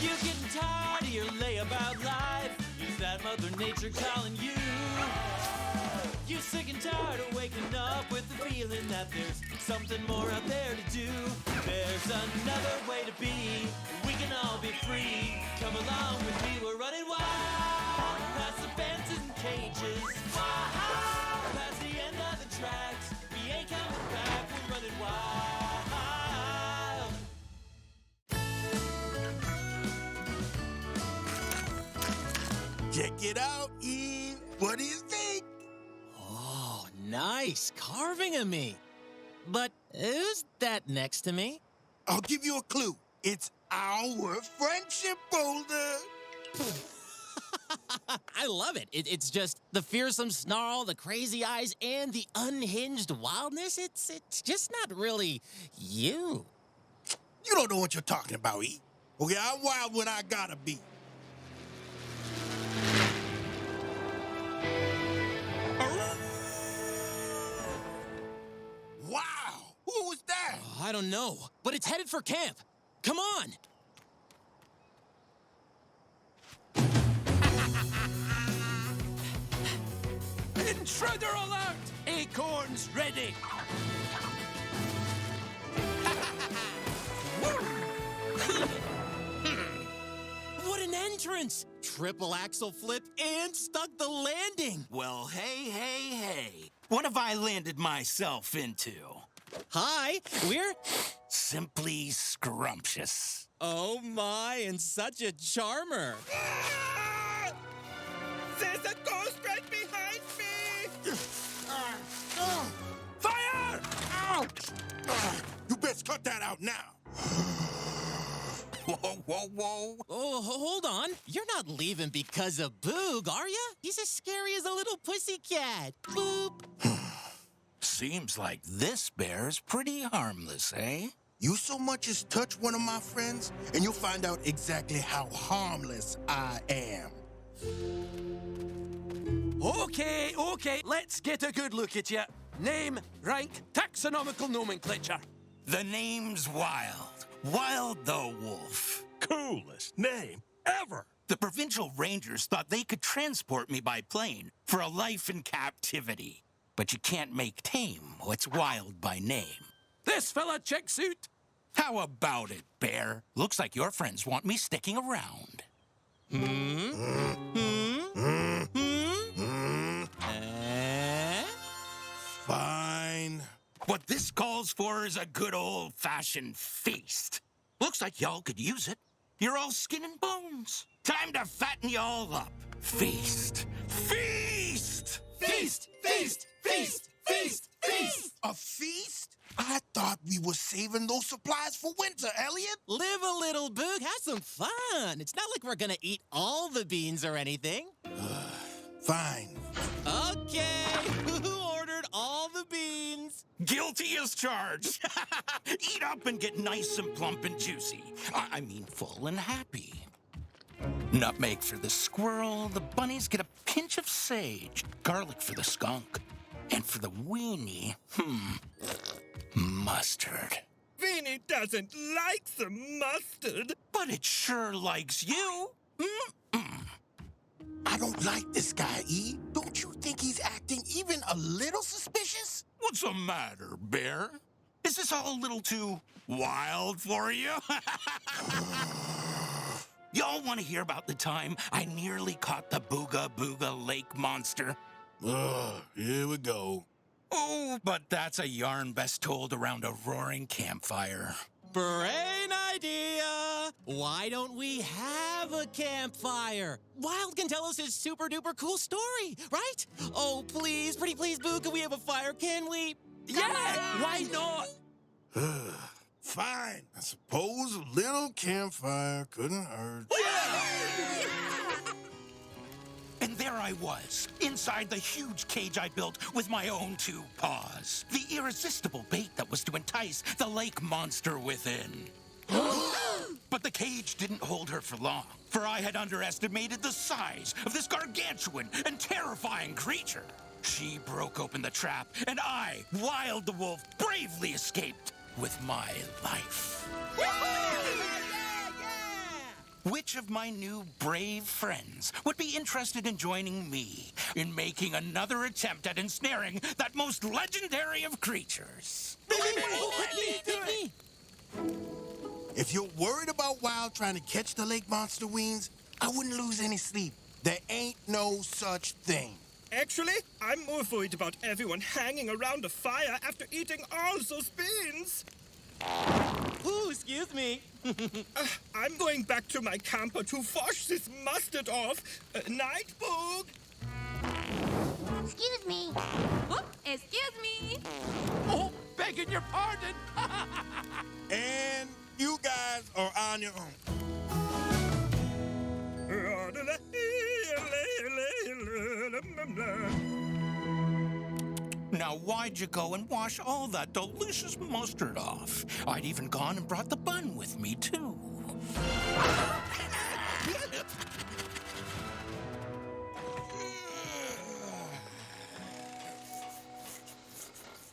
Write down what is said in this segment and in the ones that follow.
You getting tired of your layabout life? Is that Mother Nature calling you? You sick and tired of waking up with the feeling that there's something more out there to do? There's another way to be. We can all be free. Come along with me, we're running wild. Past the fences and cages. Wild. Past the end of the tracks. We ain't coming back, we're running wild. Check it out, Eve. What do you think? Oh, nice carving of me. But who's that next to me? I'll give you a clue. It's our friendship boulder. I love it. It's just the fearsome snarl, the crazy eyes, and the unhinged wildness. It's just not really you. You don't know what you're talking about, Eve. Okay, I'm wild when I gotta be. Wow! Who was that? I don't know, but it's headed for camp. Come on! Intruder alert! Acorns ready! What an entrance! Triple axle flip and stuck the landing. Well, hey. What have I landed myself into? Hi, we're... Simply scrumptious. Oh my, and such a charmer. There's a ghost right behind me! Fire! Ouch! You best cut that out now. Whoa. Oh, hold on. You're not leaving because of Boog, are ya? He's as scary as a little pussycat. Boop. Seems like this bear's pretty harmless, eh? You so much as touch one of my friends, and you'll find out exactly how harmless I am. Okay. Let's get a good look at you. Name, rank, taxonomical nomenclature. The name's Wild. Wild the Wolf. Coolest name ever! The provincial rangers thought they could transport me by plane for a life in captivity. But you can't make tame what's wild by name. This fella check suit? How about it, Bear? Looks like your friends want me sticking around. Fine. What this calls for is a good old-fashioned feast. Looks like y'all could use it. You're all skin and bones. Time to fatten y'all up. Feast! Feast! Feast! Feast! Feast! Feast! Feast! A feast? I thought we were saving those supplies for winter, Elliot. Live a little, Boog. Have some fun. It's not like we're gonna eat all the beans or anything. Fine. Okay. Who ordered all the beans? Guilty as charged. Eat up and get nice and plump and juicy. I mean full and happy. Nutmeg for the squirrel, the bunnies get a pinch of sage. Garlic for the skunk. And for the weenie, mustard. Beanie doesn't like the mustard. But it sure likes you. I don't like this guy, E. Don't you think he's acting even a little suspicious? What's the matter, Bear? Is this all a little too wild for you? Y'all want to hear about the time I nearly caught the Booga Booga Lake monster? Here we go. Oh, but that's a yarn best told around a roaring campfire. Brain idea! Why don't we have a campfire? Wild can tell us his super-duper cool story, right? Oh, please, pretty please, Boo, can we have a fire, can we? Yeah, why not? Fine. I suppose a little campfire couldn't hurt. And there I was, inside the huge cage I built with my own two paws. The irresistible bait that was to entice the lake monster within. But the cage didn't hold her for long, for I had underestimated the size of this gargantuan and terrifying creature. She broke open the trap, and I, Wild the Wolf, bravely escaped with my life. which of my new brave friends would be interested in joining me in making another attempt at ensnaring that most legendary of creatures? Me. If you're worried about Wild trying to catch the lake monster wings, I wouldn't lose any sleep. There ain't no such thing. Actually, I'm more worried about everyone hanging around a fire after eating all those beans. Ooh, excuse me. I'm going back to my camper to wash this mustard off. Night, Boog. Excuse me. Oop, excuse me. Oh, begging your pardon. And you guys are on your own. Now, why'd you go and wash all that delicious mustard off? I'd even gone and brought the bun with me, too.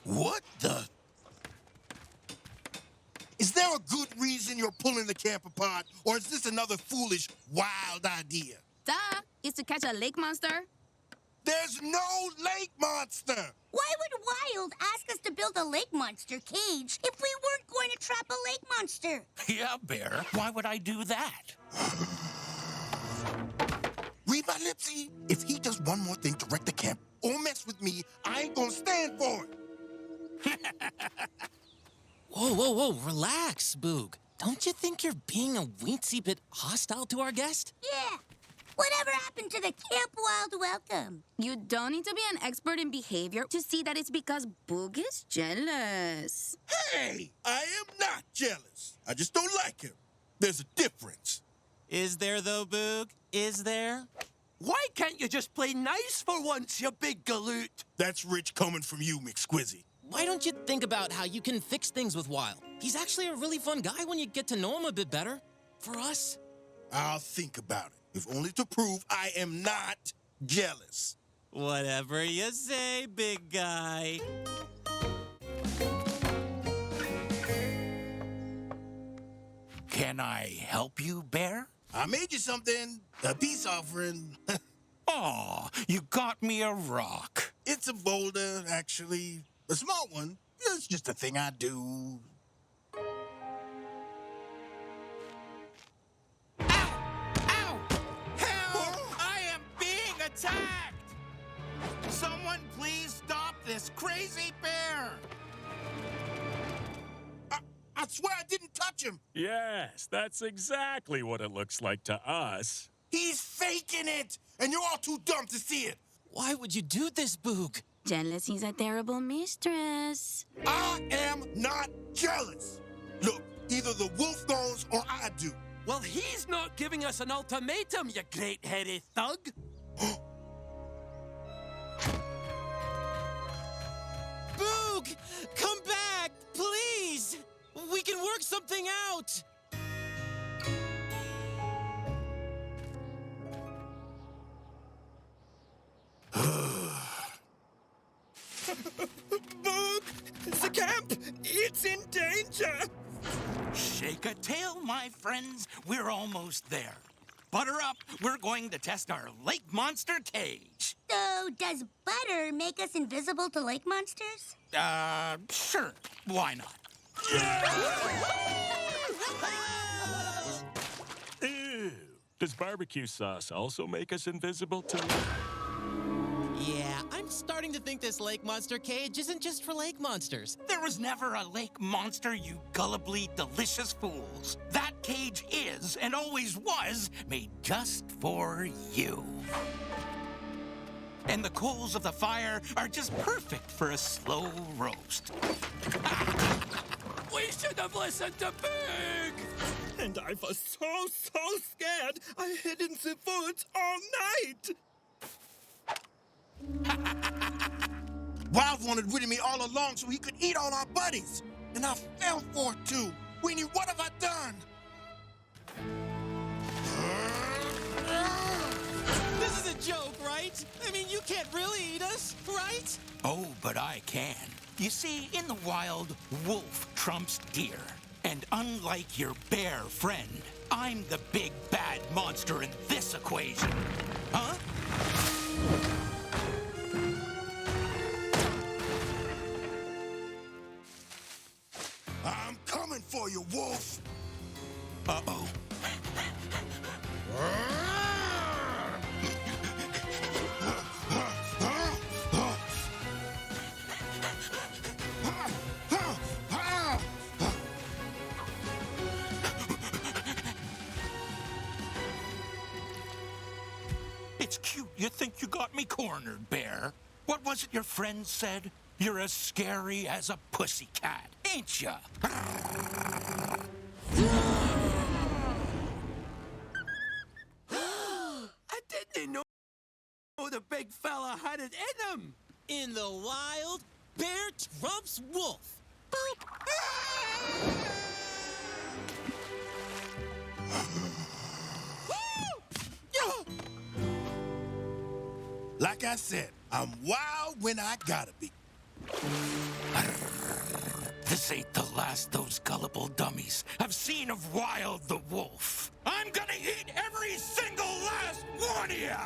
What the? Is there a good reason you're pulling the camp apart, or is this another foolish, wild idea? Duh, it's to catch a lake monster. There's no lake monster! Why would Wild ask us to build a lake monster cage if we weren't going to trap a lake monster? Yeah, Bear. Why would I do that? Read my lipsy. If he does one more thing to wreck the camp or mess with me, I ain't gonna stand for it. Whoa, relax, Boog. Don't you think you're being a weensy bit hostile to our guest? Yeah. Whatever happened to the Camp Wild welcome? You don't need to be an expert in behavior to see that it's because Boog is jealous. Hey, I am not jealous. I just don't like him. There's a difference. Is there, though, Boog? Is there? Why can't you just play nice for once, you big galoot? That's rich coming from you, McSquizzy. Why don't you think about how you can fix things with Wild? He's actually a really fun guy when you get to know him a bit better. For us. I'll think about it, if only to prove I am not jealous. Whatever you say, big guy. Can I help you, Bear? I made you something, a peace offering. Aw, you got me a rock. It's a boulder, actually. A small one. It's just a thing I do. Ow! Help! I am being attacked! Someone please stop this crazy bear! I swear I didn't touch him. Yes, that's exactly what it looks like to us. He's faking it, and you're all too dumb to see it. Why would you do this, Boog? Jealous is a terrible mistress. I am not jealous. Look, either the wolf goes or I do. Well, he's not giving us an ultimatum, you great hairy thug. Boog! Come back, please! We can work something out! Boog, the camp, it's in danger. Shake a tail, my friends. We're almost there. Butter up. We're going to test our lake monster cage. So, does butter make us invisible to lake monsters? Sure. Why not? Ew. Does barbecue sauce also make us invisible to... Yeah, I'm starting to think this lake monster cage isn't just for lake monsters. There was never a lake monster, you gullibly delicious fools. That cage is, and always was, made just for you. And the coals of the fire are just perfect for a slow roast. We should have listened to Big! And I was so scared. I hid in the woods all night. Wild wanted rid of me all along so he could eat all our buddies. And I fell for it, too. Weenie, what have I done? This is a joke, right? I mean, you can't really eat us, right? Oh, but I can. You see, in the wild, wolf trumps deer. And unlike your bear friend, I'm the big bad monster in this equation. Huh? I'm coming for you, wolf. Uh-oh. It's cute. You think you got me cornered, Bear. What was it your friend said? You're as scary as a pussycat, ain't ya? I didn't know the big fella had it in him. In the wild, bear trumps wolf. Like I said, I'm wild when I gotta be. This ain't the last those gullible dummies have seen of Wild the Wolf. I'm gonna eat every single last one of ya!